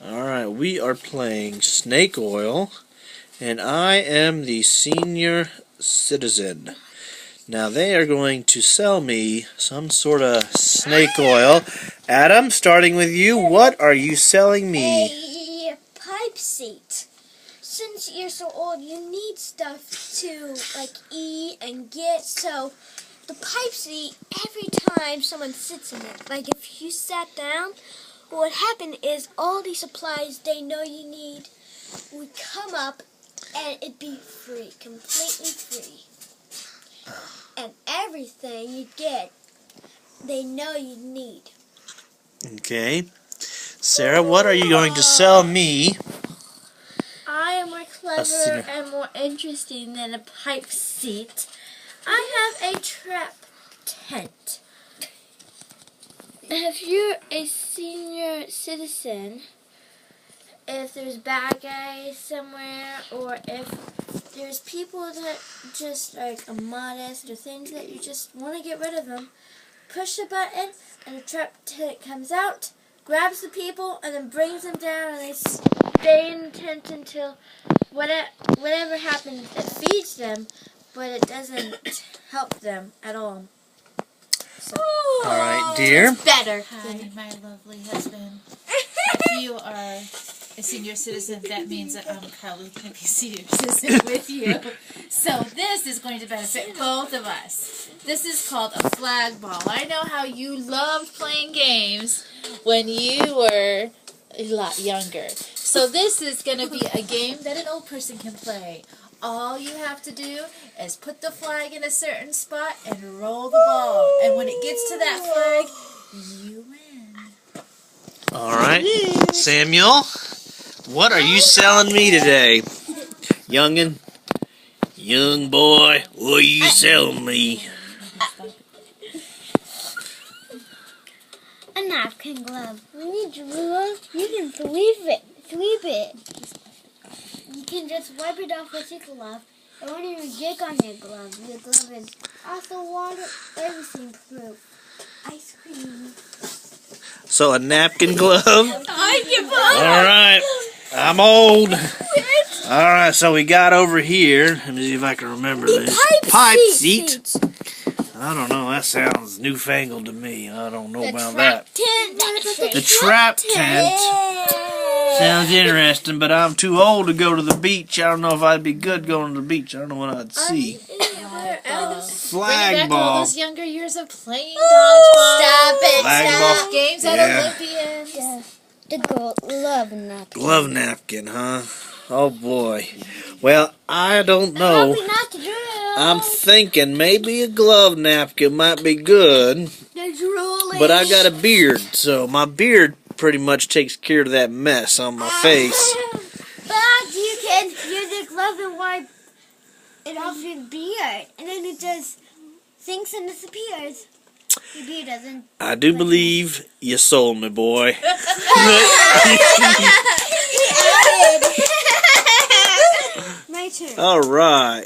Alright, we are playing Snake Oil, and I am the senior citizen. Now they are going to sell me some sort of snake oil. Adam, starting with you, what are you selling me? A pipe seat. Since you're so old, you need stuff to eat and get. So the pipe seat, every time someone sits in it, like if you sat down, what would happen is all these supplies they know you need would come up and it'd be free, completely free. And everything you get, they know you need. Okay. Sarah, what are you going to sell me? I am more clever and more interesting than a pipe seat. I have a trap tent. If you're a senior citizen, if there's bad guys somewhere, or if there's people that just are modest or things that you just want to get rid of them, push the button and the trap tent comes out, grabs the people, and then brings them down, and they stay in the tent until whatever happens. It feeds them, but it doesn't help them at all. So, Alright, dear. it's better. Hi, my lovely husband. If you are a senior citizen, that means that I'm probably going to be senior citizen with you. So this is going to benefit both of us. This is called a flag ball. I know how you loved playing games when you were a lot younger. So this is going to be a game that an old person can play. All you have to do is put the flag in a certain spot and roll the ball. And when it gets to that flag, you win. Alright. Samuel, what are you selling me today? Youngin? Young boy, what are you selling me? A napkin glove. When you drool, you can sweep it. You can just wipe it off with your glove. It won't even get on your glove. Your glove is also water, everything proof. Ice cream. So a napkin glove? Alright. I'm old. Alright, so we got over here. Let me see if I can remember this. Pipe seat. I don't know, that sounds newfangled to me. I don't know about that. The trap tent. Sounds interesting, but I'm too old to go to the beach. I don't know if I'd be good going to the beach. I don't know what I'd see. Flag Bring back all ball. those younger years of playing dodgeball. Stop it. Flag Stop. ball. Games at Yeah. Olympians. The glove napkin. Glove napkin, huh? Oh boy. Well, I don't know. Not to drool. I'm thinking maybe a glove napkin might be good, They're drooling. but I got a beard, so my beard pretty much takes care of that mess on my face. But you can use the glove and wipe it off your beard, and then it just sinks and disappears. Your beard doesn't. I do believe you sold me, boy. My turn. All right.